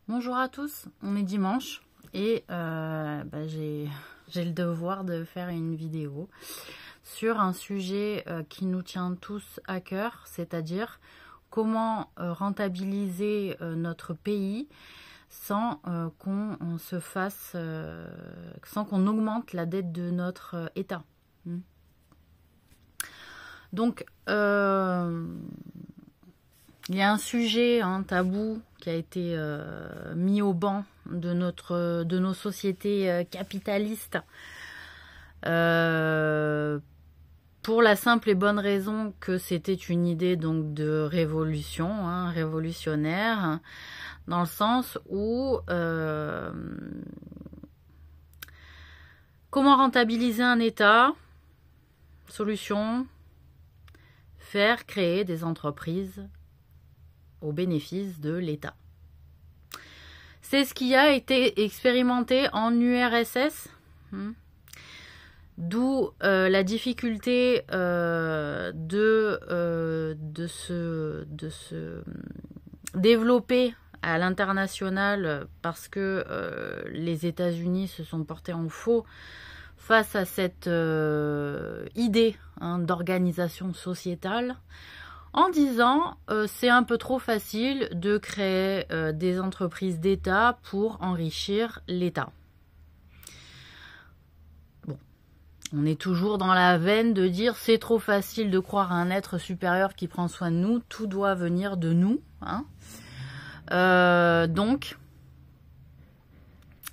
Bonjour à tous, on est dimanche et j'ai le devoir de faire une vidéo sur un sujet qui nous tient tous à cœur, c'est-à-dire comment rentabiliser notre pays sans qu'on se fasse, sans qu'on augmente la dette de notre État. Donc, il y a un sujet, tabou, qui a été mis au banc de nos sociétés capitalistes pour la simple et bonne raison que c'était une idée donc de révolution, révolutionnaire, dans le sens où comment rentabiliser un État? Solution, faire créer des entreprises au bénéfice de l'État. C'est ce qui a été expérimenté en URSS, d'où la difficulté de se développer à l'international parce que les États-Unis se sont portés en faux face à cette idée d'organisation sociétale, en disant c'est un peu trop facile de créer des entreprises d'État pour enrichir l'État. Bon, on est toujours dans la veine de dire c'est trop facile de croire à un être supérieur qui prend soin de nous, tout doit venir de nous. Donc,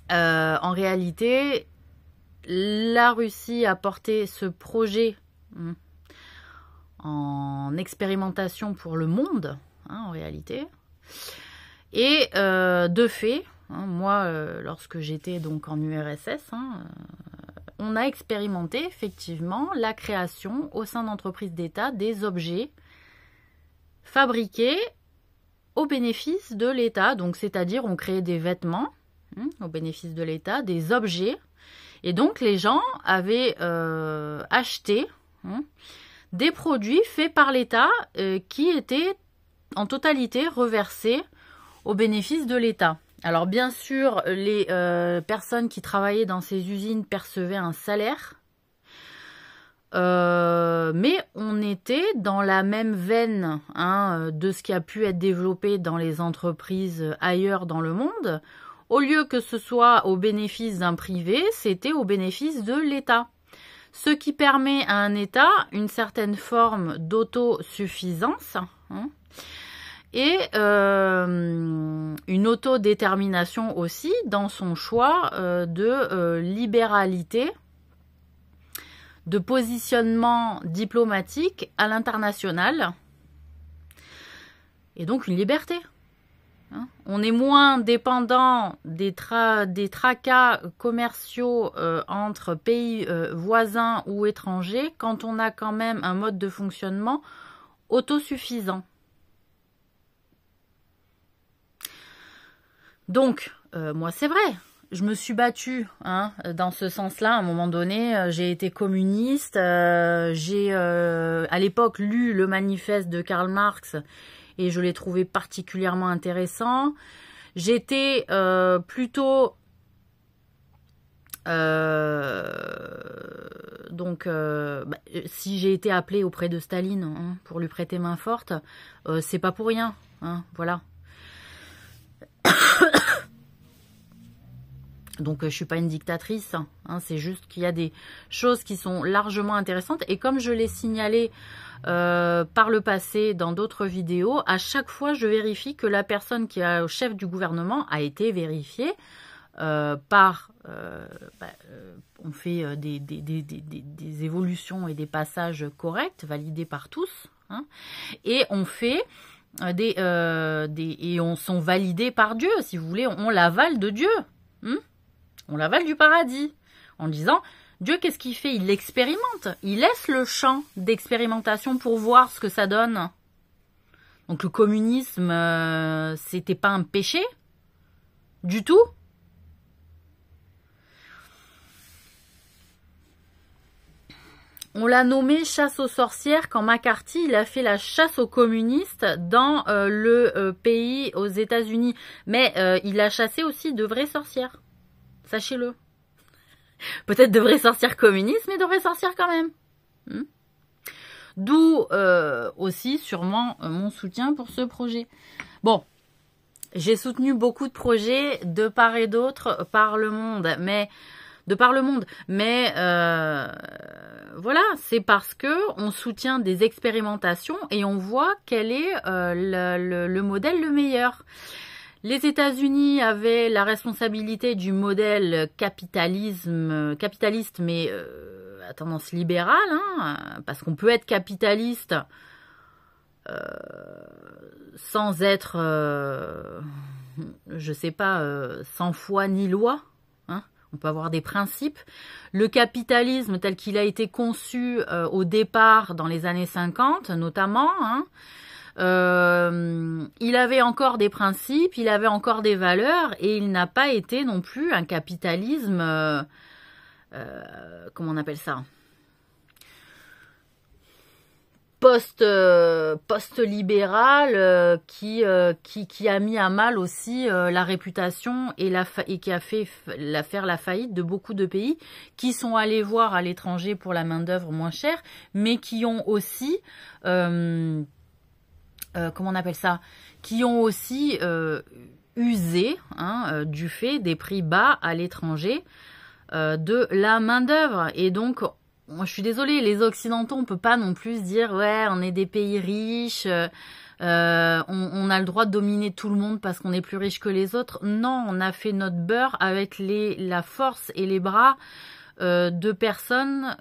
en réalité, la Russie a porté ce projet en expérimentation pour le monde, en réalité. Et de fait, moi, lorsque j'étais donc en URSS, on a expérimenté effectivement la création au sein d'entreprises d'État des objets fabriqués au bénéfice de l'État. Donc, c'est-à-dire, on créait des vêtements au bénéfice de l'État, des objets. Et donc, les gens avaient acheté des produits faits par l'État qui étaient en totalité reversés au bénéfice de l'État. Alors bien sûr, les personnes qui travaillaient dans ces usines percevaient un salaire, mais on était dans la même veine de ce qui a pu être développé dans les entreprises ailleurs dans le monde. Au lieu que ce soit au bénéfice d'un privé, c'était au bénéfice de l'État. Ce qui permet à un État une certaine forme d'autosuffisance et une autodétermination aussi dans son choix de libéralité, de positionnement diplomatique à l'international et donc une liberté. On est moins dépendant des tracas commerciaux entre pays voisins ou étrangers quand on a quand même un mode de fonctionnement autosuffisant. Donc, moi c'est vrai, je me suis battue dans ce sens-là. À un moment donné, j'ai été communiste, j'ai à l'époque lu le manifeste de Karl Marx et je l'ai trouvé particulièrement intéressant. J'étais plutôt si j'ai été appelée auprès de Staline pour lui prêter main forte, c'est pas pour rien, voilà. Donc je suis pas une dictatrice, c'est juste qu'il y a des choses qui sont largement intéressantes et comme je l'ai signalé par le passé dans d'autres vidéos, à chaque fois je vérifie que la personne qui est au chef du gouvernement a été vérifiée par on fait des évolutions et des passages corrects validés par tous, et on fait et on sont validés par Dieu, si vous voulez, on l'aval de Dieu, on l'aval du paradis, en disant Dieu, qu'est-ce qu'il fait? Il l'expérimente. Il laisse le champ d'expérimentation pour voir ce que ça donne. Donc le communisme, c'était pas un péché du tout. On l'a nommé chasse aux sorcières quand McCarthy il a fait la chasse aux communistes dans le pays aux États-Unis. Mais il a chassé aussi de vraies sorcières. Sachez-le. Peut-être de vraies sorcières communistes, mais de vraies sorcières quand même. D'où aussi sûrement mon soutien pour ce projet. Bon, j'ai soutenu beaucoup de projets de part et d'autre par le monde, mais voilà, c'est parce que on soutient des expérimentations et on voit quel est le modèle le meilleur. Les États-Unis avaient la responsabilité du modèle capitaliste, mais à tendance libérale, parce qu'on peut être capitaliste sans être, je sais pas, sans foi ni loi. On peut avoir des principes. Le capitalisme tel qu'il a été conçu au départ dans les années 50 notamment, il avait encore des principes, il avait encore des valeurs et il n'a pas été non plus un capitalisme, comment on appelle ça, post-libéral qui a mis à mal aussi la réputation et qui a fait faire la faillite de beaucoup de pays qui sont allés voir à l'étranger pour la main-d'œuvre moins chère, mais qui ont aussi comment on appelle ça, qui ont aussi usé du fait des prix bas à l'étranger de la main-d'œuvre. Et donc moi, je suis désolée, les Occidentaux, on peut pas non plus se dire ouais, on est des pays riches, on a le droit de dominer tout le monde parce qu'on est plus riche que les autres. Non, on a fait notre beurre avec la force et les bras de personnes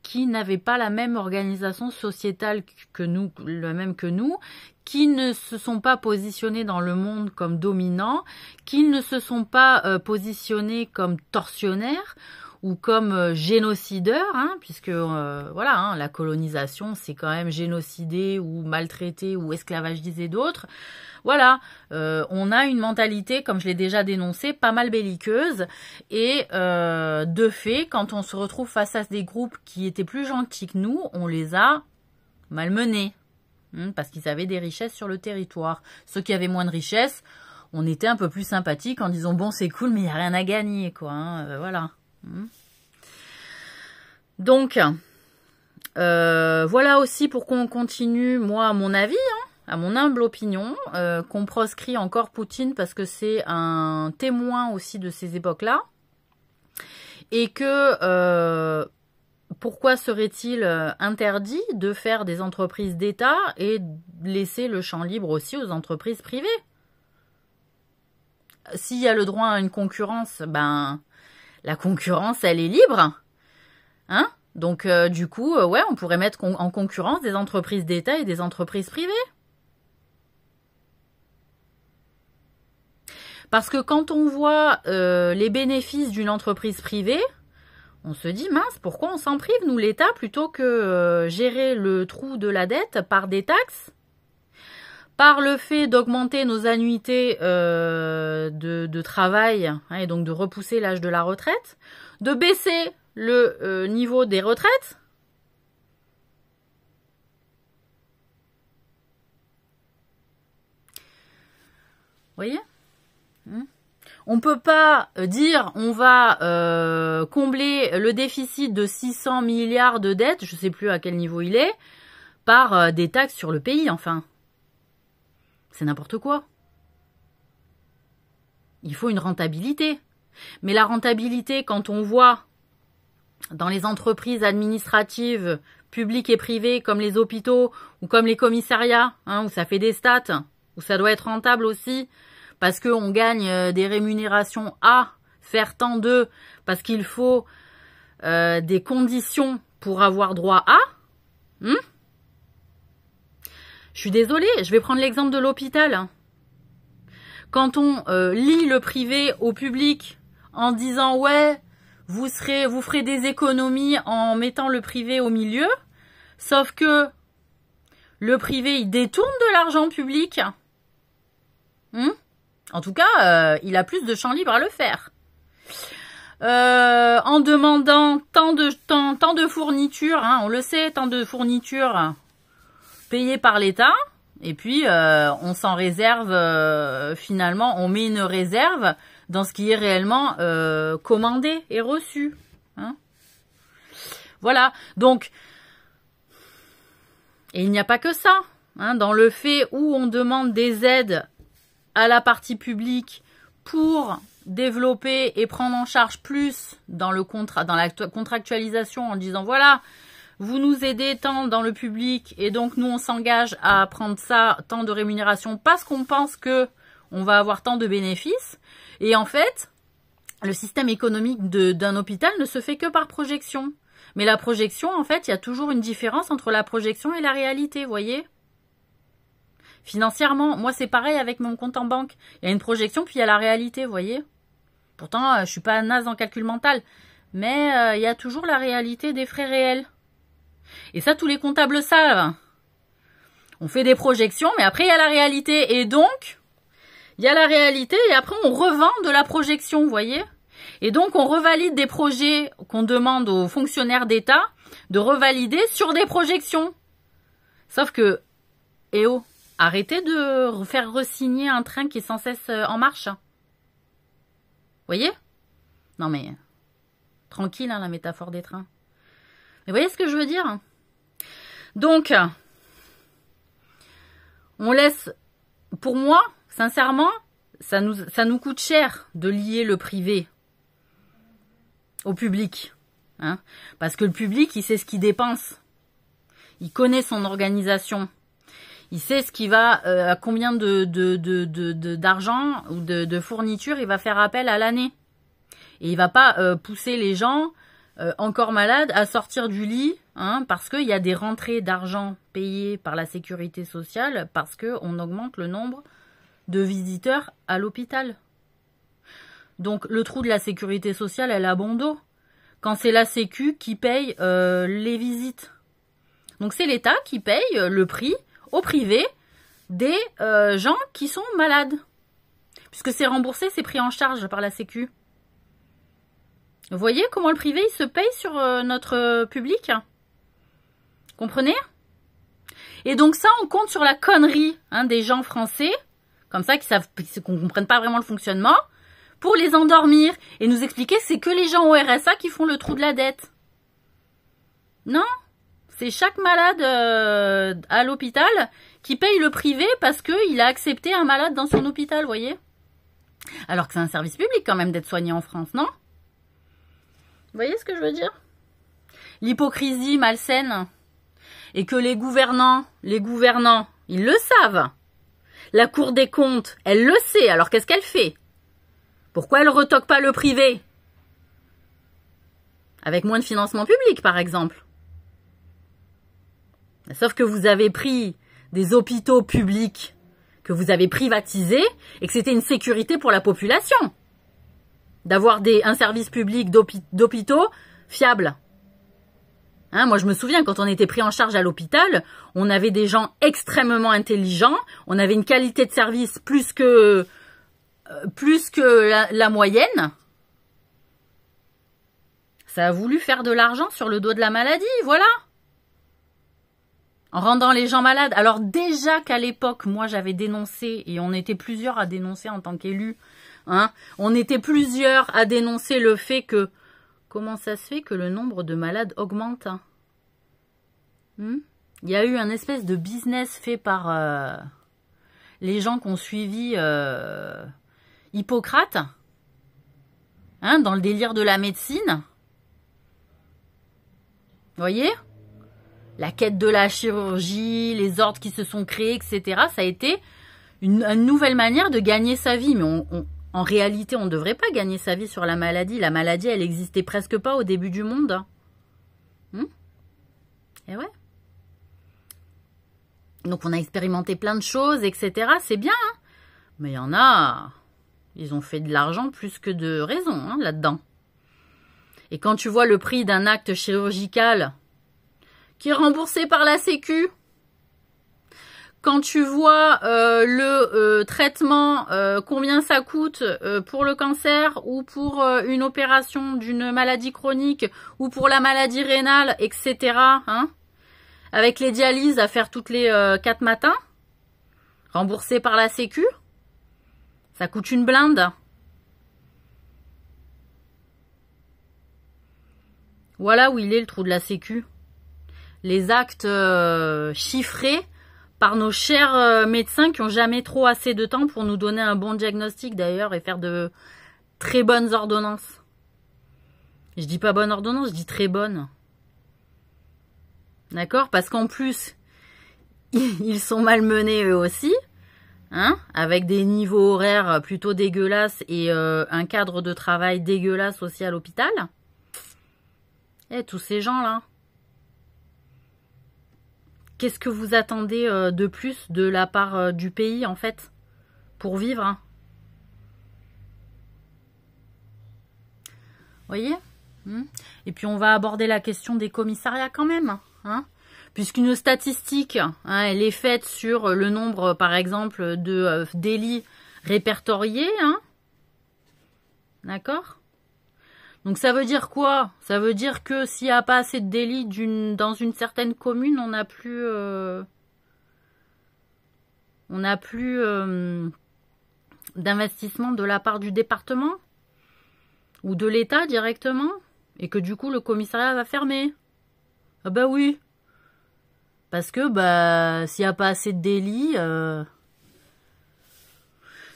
qui n'avaient pas la même organisation sociétale que nous, le même que nous, qui ne se sont pas positionnés dans le monde comme dominants, qui ne se sont pas positionnés comme tortionnaires ou comme génocideurs, puisque voilà, la colonisation, c'est quand même génocider ou maltraiter ou esclavagiser d'autres. Voilà, on a une mentalité, comme je l'ai déjà dénoncé, pas mal belliqueuse. Et de fait, quand on se retrouve face à des groupes qui étaient plus gentils que nous, on les a malmenés. Parce qu'ils avaient des richesses sur le territoire. Ceux qui avaient moins de richesses, on était un peu plus sympathiques en disant bon, c'est cool, mais il n'y a rien à gagner, quoi. Voilà. Donc, voilà aussi pour qu'on continue, moi, à mon avis, à mon humble opinion, qu'on proscrit encore Poutine parce que c'est un témoin aussi de ces époques-là. Et que, pourquoi serait-il interdit de faire des entreprises d'État et laisser le champ libre aussi aux entreprises privées? S'il y a le droit à une concurrence, ben, la concurrence, elle est libre. Donc, du coup, ouais, on pourrait mettre en concurrence des entreprises d'État et des entreprises privées. Parce que quand on voit les bénéfices d'une entreprise privée, on se dit, mince, pourquoi on s'en prive, nous, l'État, plutôt que gérer le trou de la dette par des taxes, par le fait d'augmenter nos annuités de travail, et donc de repousser l'âge de la retraite, de baisser le niveau des retraites. Vous voyez ? On ne peut pas dire on va combler le déficit de 600 milliards de dettes, je ne sais plus à quel niveau il est, par des taxes sur le pays, enfin. C'est n'importe quoi. Il faut une rentabilité. Mais la rentabilité, quand on voit dans les entreprises administratives, publiques et privées, comme les hôpitaux ou comme les commissariats, où ça fait des stats, où ça doit être rentable aussi, parce qu'on gagne des rémunérations à faire tant d'eux, parce qu'il faut des conditions pour avoir droit à. Je suis désolée, je vais prendre l'exemple de l'hôpital. Quand on lie le privé au public en disant ouais, vous ferez des économies en mettant le privé au milieu, sauf que le privé il détourne de l'argent public. En tout cas, il a plus de champ libre à le faire. en demandant tant de fournitures, hein, on le sait, tant de fournitures payées par l'État, et puis on s'en réserve, finalement, on met une réserve dans ce qui est réellement commandé et reçu. Hein. Voilà, donc, et il n'y a pas que ça, hein, dans le fait où on demande des aides à la partie publique pour développer et prendre en charge plus dans le contrat, dans la contractualisation en disant voilà, vous nous aidez tant dans le public et donc nous on s'engage à prendre ça, tant de rémunération parce qu'on pense que on va avoir tant de bénéfices. Et en fait, le système économique d'un hôpital ne se fait que par projection. Mais la projection, en fait, il y a toujours une différence entre la projection et la réalité, vous voyez ? Financièrement, moi c'est pareil avec mon compte en banque. Il y a une projection puis il y a la réalité, vous voyez ? Pourtant, je suis pas naze en calcul mental. Mais il y a toujours la réalité des frais réels. Et ça, tous les comptables savent. On fait des projections, mais après il y a la réalité. Et donc, il y a la réalité et après on revend de la projection, vous voyez ? Et donc on revalide des projets qu'on demande aux fonctionnaires d'État de revalider sur des projections. Sauf que, eh oh, arrêtez de faire re-signer un train qui est sans cesse en marche. Vous voyez ? Non mais, tranquille hein, la métaphore des trains. Mais vous voyez ce que je veux dire ? Donc, on laisse, pour moi, sincèrement, ça nous coûte cher de lier le privé au public. Hein, parce que le public, il sait ce qu'il dépense. Il connaît son organisation. Il sait ce qu'il va, à combien d'argent ou de fournitures il va faire appel à l'année. Et il va pas pousser les gens encore malades à sortir du lit, hein, parce qu'il y a des rentrées d'argent payées par la sécurité sociale, parce qu'on augmente le nombre de visiteurs à l'hôpital. Donc le trou de la sécurité sociale, elle a bon dos. Quand c'est la sécu qui paye les visites. Donc c'est l'État qui paye le prix au privé des gens qui sont malades. Puisque c'est remboursé, c'est pris en charge par la sécu. Vous voyez comment le privé il se paye sur notre public? Comprenez? Et donc ça, on compte sur la connerie hein, des gens français, comme ça, qu'on ne comprenne pas vraiment le fonctionnement, pour les endormir et nous expliquer que c'est que les gens au RSA qui font le trou de la dette. Non, c'est chaque malade à l'hôpital qui paye le privé parce qu'il a accepté un malade dans son hôpital, vous voyez? Alors que c'est un service public quand même d'être soigné en France, non? Vous voyez ce que je veux dire? L'hypocrisie malsaine. Et que les gouvernants, ils le savent. La Cour des comptes, elle le sait. Alors qu'est-ce qu'elle fait? Pourquoi elle retoque pas le privé? Avec moins de financement public, par exemple. Sauf que vous avez pris des hôpitaux publics que vous avez privatisés et que c'était une sécurité pour la population d'avoir un service public d'hôpitaux fiable. Hein, moi, je me souviens, quand on était pris en charge à l'hôpital, on avait des gens extrêmement intelligents, on avait une qualité de service plus que la moyenne. Ça a voulu faire de l'argent sur le dos de la maladie, voilà. En rendant les gens malades. Alors déjà qu'à l'époque, moi, j'avais dénoncé, et on était plusieurs à dénoncer en tant qu'élus, hein, on était plusieurs à dénoncer le fait que comment ça se fait que le nombre de malades augmente? Il y a eu un espèce de business fait par les gens qui ont suivi Hippocrate, hein, dans le délire de la médecine. Vous voyez? La quête de la chirurgie, les ordres qui se sont créés, etc. Ça a été une nouvelle manière de gagner sa vie. Mais en réalité, on ne devrait pas gagner sa vie sur la maladie. La maladie, elle n'existait presque pas au début du monde. Et ouais. Donc, on a expérimenté plein de choses, etc. C'est bien, hein. Mais il y en a, ils ont fait de l'argent plus que de raison hein, là-dedans. Et quand tu vois le prix d'un acte chirurgical qui est remboursé par la Sécu, Quand tu vois le traitement, combien ça coûte pour le cancer ou pour une opération d'une maladie chronique ou pour la maladie rénale, etc. Hein, avec les dialyses à faire toutes les 4 matins, remboursées par la Sécu, ça coûte une blinde. Voilà où il est le trou de la Sécu. Les actes chiffrés par nos chers médecins qui ont jamais trop assez de temps pour nous donner un bon diagnostic d'ailleurs et faire de très bonnes ordonnances. Je dis pas bonne ordonnance, je dis très bonne. D'accord? Parce qu'en plus, ils sont malmenés eux aussi, hein, avec des niveaux horaires plutôt dégueulasses et un cadre de travail dégueulasse aussi à l'hôpital. Eh, tous ces gens-là. Qu'est-ce que vous attendez de plus de la part du pays, en fait, pour vivre, hein? Voyez? Et puis, on va aborder la question des commissariats quand même, hein? Puisqu'une statistique, hein, elle est faite sur le nombre, par exemple, de délits répertoriés, hein? D'accord? Donc ça veut dire quoi? Ça veut dire que s'il n'y a pas assez de délits dans une certaine commune, on n'a plus d'investissement de la part du département ou de l'État directement, et que du coup le commissariat va fermer. Ah bah oui. Parce que bah s'il n'y a pas assez de délits,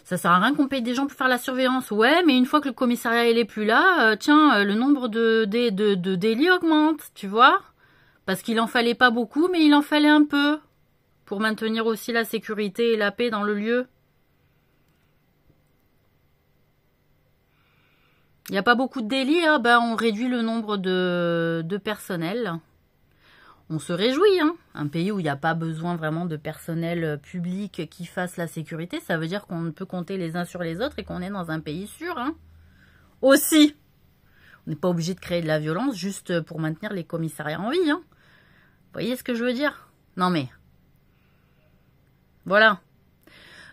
ça sert à rien qu'on paye des gens pour faire la surveillance. Ouais, mais une fois que le commissariat il est plus là, tiens, le nombre de délits augmente, tu vois? Parce qu'il en fallait pas beaucoup, mais il en fallait un peu pour maintenir aussi la sécurité et la paix dans le lieu. Il n'y a pas beaucoup de délits, hein, ben on réduit le nombre de personnel. On se réjouit, hein. Un pays où il n'y a pas besoin vraiment de personnel public qui fasse la sécurité, ça veut dire qu'on peut compter les uns sur les autres et qu'on est dans un pays sûr, hein. Aussi, on n'est pas obligé de créer de la violence juste pour maintenir les commissariats en vie, hein. Vous voyez ce que je veux dire? Non mais, voilà.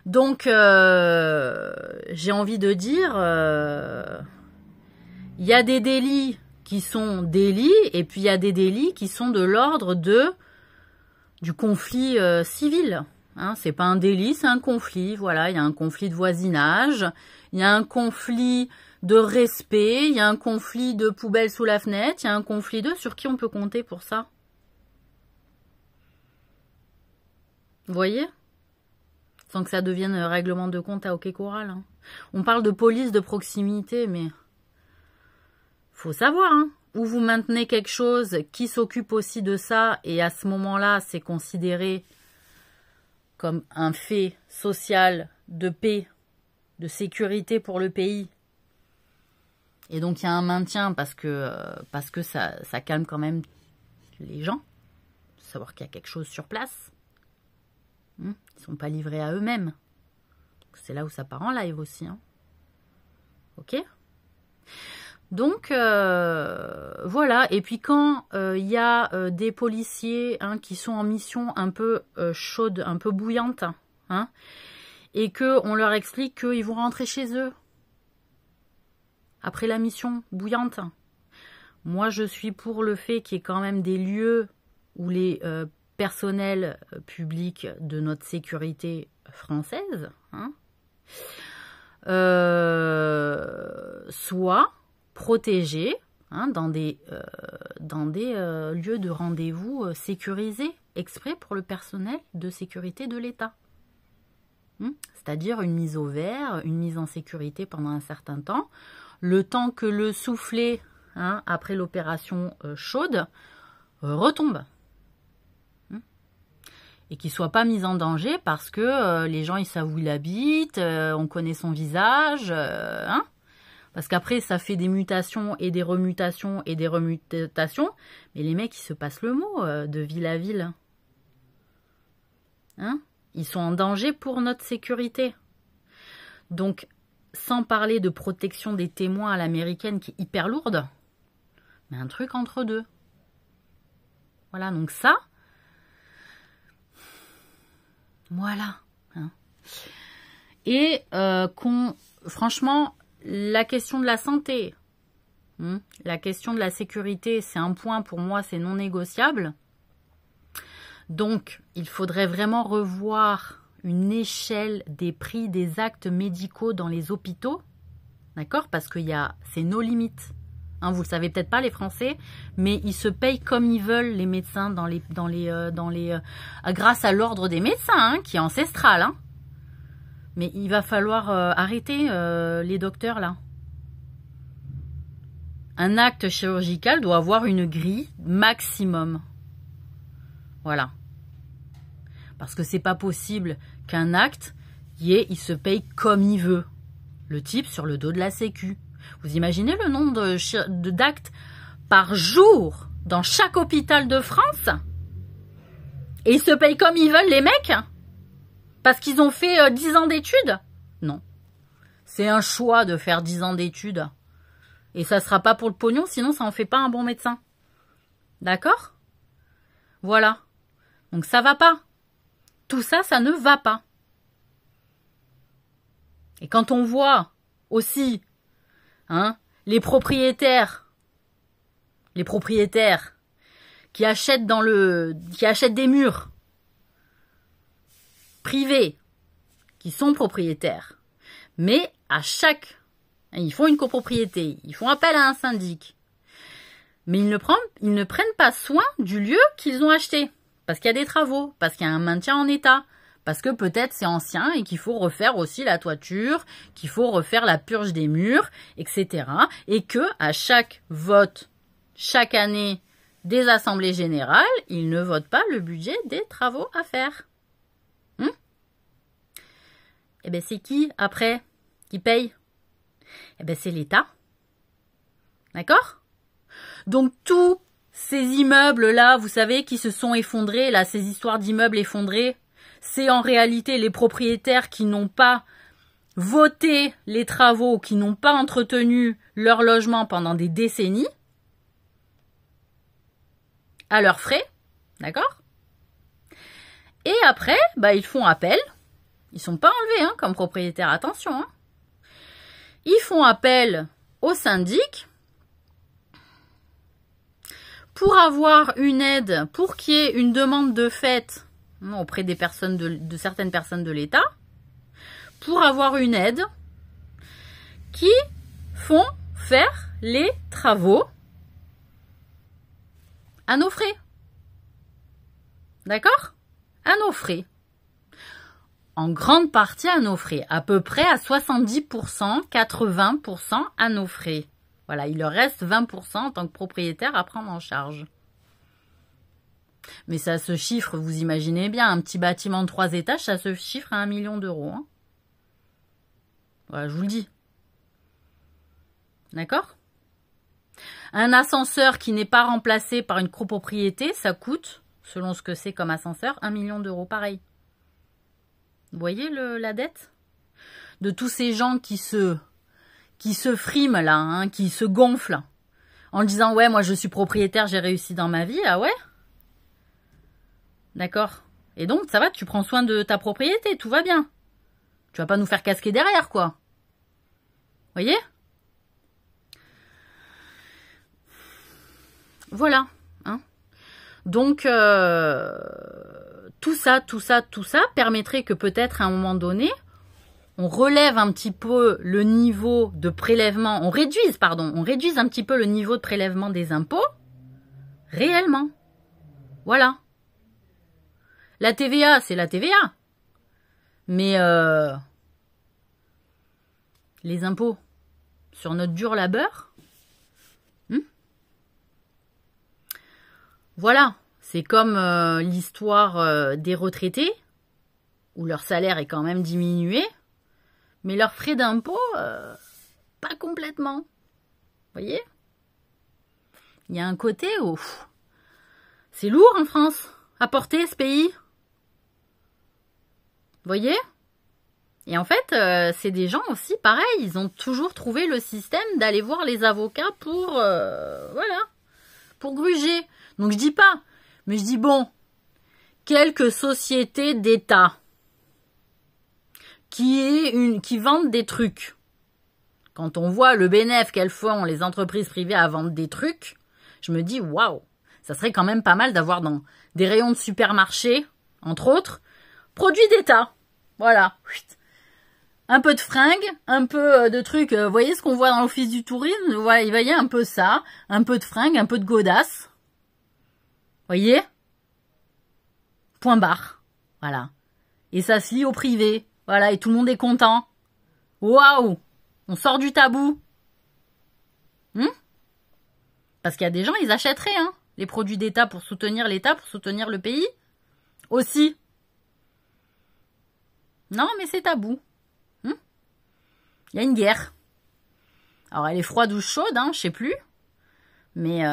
Donc, j'ai envie de dire, il y a des délits qui sont délits, et puis il y a des délits qui sont de l'ordre du conflit civil. Hein, c'est pas un délit, c'est un conflit. Voilà, il y a un conflit de voisinage, il y a un conflit de respect, il y a un conflit de poubelle sous la fenêtre, il y a un conflit de... Sur qui on peut compter pour ça? Vous voyez? Sans que ça devienne règlement de compte à hockey choral. Hein. On parle de police de proximité, mais... faut savoir, hein, où vous maintenez quelque chose qui s'occupe aussi de ça, et à ce moment-là, c'est considéré comme un fait social de paix, de sécurité pour le pays. Et donc, il y a un maintien parce que ça calme quand même les gens, savoir qu'il y a quelque chose sur place. Ils ne sont pas livrés à eux-mêmes. C'est là où ça part en live aussi. Hein. Ok ? Donc, voilà. Et puis quand il y a des policiers qui sont en mission un peu chaude, un peu bouillante, hein, et qu'on leur explique qu'ils vont rentrer chez eux après la mission bouillante. Moi, je suis pour le fait qu'il y ait quand même des lieux où les personnels publics de notre sécurité française soient protégés dans des lieux de rendez-vous sécurisés, exprès pour le personnel de sécurité de l'État. C'est-à-dire une mise au vert, une mise en sécurité pendant un certain temps, le temps que le soufflet, après l'opération chaude, retombe. Et qu'il ne soit pas mis en danger parce que les gens, ils savent où il habite, on connaît son visage, parce qu'après, ça fait des mutations et des remutations et des remutations. Mais les mecs, ils se passent le mot de ville à ville. Ils sont en danger pour notre sécurité. Donc, sans parler de protection des témoins à l'américaine qui est hyper lourde, mais un truc entre deux. Voilà, donc ça, Voilà. Hein. Et franchement, la question de la santé, la question de la sécurité, c'est un point pour moi, c'est non négociable. Donc, il faudrait vraiment revoir une échelle des prix des actes médicaux dans les hôpitaux, d'accord? Parce que c'est nos limites. Hein, vous le savez peut-être pas les Français, mais ils se payent comme ils veulent les médecins grâce à l'ordre des médecins, hein, qui est ancestral. Hein. Mais il va falloir arrêter les docteurs là. Un acte chirurgical doit avoir une grille maximum. Voilà. Parce que c'est pas possible qu'un acte, il se paye comme il veut. Le type sur le dos de la sécu. Vous imaginez le nombre d'actes par jour dans chaque hôpital de France? Et ils se payent comme ils veulent, les mecs? Parce qu'ils ont fait 10 ans d'études? Non. C'est un choix de faire 10 ans d'études. Et ça sera pas pour le pognon, sinon ça en fait pas un bon médecin. D'accord? Voilà. Donc ça va pas. Tout ça, ça ne va pas. Et quand on voit aussi les propriétaires qui achètent des murs privés, qui sont propriétaires, mais ils font une copropriété, ils font appel à un syndic, mais ils ne prennent pas soin du lieu qu'ils ont acheté, parce qu'il y a des travaux, parce qu'il y a un maintien en état, parce que peut-être c'est ancien et qu'il faut refaire aussi la toiture, qu'il faut refaire la purge des murs, etc. Et que à chaque vote, chaque année des assemblées générales, ils ne votent pas le budget des travaux à faire. Eh bien, c'est qui, après, qui paye? Eh bien, c'est l'État. D'accord? Donc, tous ces immeubles-là, vous savez, qui se sont effondrés, là, ces histoires d'immeubles effondrés, c'est en réalité les propriétaires qui n'ont pas voté les travaux, qui n'ont pas entretenu leur logement pendant des décennies, à leurs frais, d'accord? Et après, ils font appel. Ils sont pas enlevés comme propriétaires, attention. Hein. Ils font appel au syndic pour avoir une aide, pour qu'il y ait une demande de fait auprès des personnes de certaines personnes de l'État, pour avoir une aide qui font faire les travaux à nos frais. D'accord? À nos frais. En grande partie à nos frais, à peu près à 70%, 80% à nos frais. Voilà, il leur reste 20% en tant que propriétaire à prendre en charge. Mais ça se chiffre, vous imaginez bien, un petit bâtiment de 3 étages, ça se chiffre à 1 million d'euros. Hein. Voilà, je vous le dis. D'accord? Un ascenseur qui n'est pas remplacé par une copropriété, ça coûte, selon ce que c'est comme ascenseur, 1 million d'euros, pareil. Vous voyez la dette de tous ces gens qui se friment là, qui se gonflent en disant ouais moi je suis propriétaire, j'ai réussi dans ma vie, ah ouais? D'accord. Et donc ça va, tu prends soin de ta propriété, tout va bien. Tu vas pas nous faire casquer derrière quoi. Vous voyez? Voilà. Donc tout ça permettrait que peut-être à un moment donné, on relève un petit peu le niveau de prélèvement, on réduise un petit peu le niveau de prélèvement des impôts, réellement. Voilà. La TVA, c'est la TVA. Mais les impôts sur notre dur labeur, voilà. C'est comme l'histoire des retraités, où leur salaire est quand même diminué, mais leurs frais d'impôt, pas complètement. Vous voyez? Il y a un côté où c'est lourd en France, à porter ce pays. Vous voyez? Et en fait, c'est des gens aussi, pareil, ils ont toujours trouvé le système d'aller voir les avocats pour, pour gruger. Donc je dis pas, mais je dis bon, quelques sociétés d'État, qui vendent des trucs. Quand on voit le bénéfice qu'elles font les entreprises privées à vendre des trucs, je me dis waouh, ça serait quand même pas mal d'avoir dans des rayons de supermarché, entre autres, produits d'État. Voilà. Un peu de fringues, un peu de trucs, vous voyez ce qu'on voit dans l'office du tourisme, voilà, il va y avoir un peu ça, un peu de fringues, un peu de godasses. Voyez? Point barre. Voilà. Et ça se lie au privé. Voilà, et tout le monde est content. Waouh! On sort du tabou. Parce qu'il y a des gens, ils achèteraient les produits d'État pour soutenir l'État, pour soutenir le pays. Aussi. Non, mais c'est tabou. Il y a une guerre. Alors, elle est froide ou chaude, je sais plus. Mais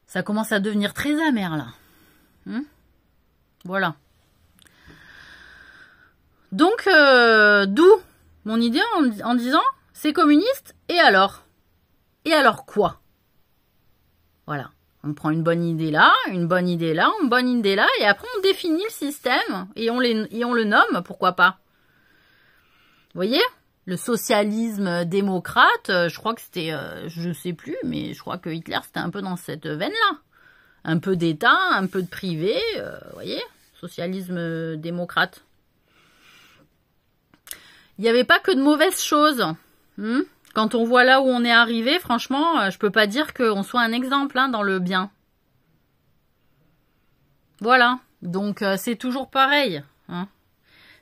ça commence à devenir très amer, là. Voilà. Donc, d'où mon idée en disant, c'est communiste, et alors? Et alors quoi? Voilà. On prend une bonne idée là, une bonne idée là, une bonne idée là, et après on définit le système, et on le nomme, pourquoi pas? Vous voyez? Le socialisme démocrate, je crois que c'était, je sais plus, mais je crois que Hitler c'était un peu dans cette veine-là. Un peu d'État, un peu de privé, vous voyez? Socialisme démocrate. Il n'y avait pas que de mauvaises choses. Quand on voit là où on est arrivé, franchement, je peux pas dire qu'on soit un exemple dans le bien. Voilà. Donc, c'est toujours pareil.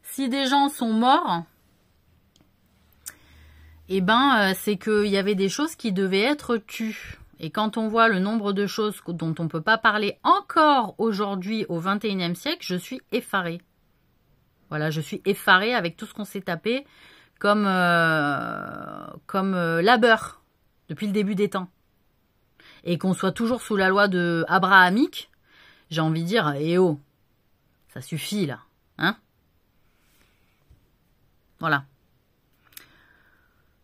Si des gens sont morts, eh ben, c'est qu'il y avait des choses qui devaient être tues. Et quand on voit le nombre de choses dont on ne peut pas parler encore aujourd'hui au XXIe siècle, je suis effarée. Voilà, je suis effarée avec tout ce qu'on s'est tapé comme labeur depuis le début des temps. Et qu'on soit toujours sous la loi de abrahamique, j'ai envie de dire, eh oh, ça suffit là. Voilà.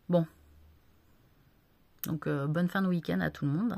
Bon. Donc, bonne fin de week-end à tout le monde.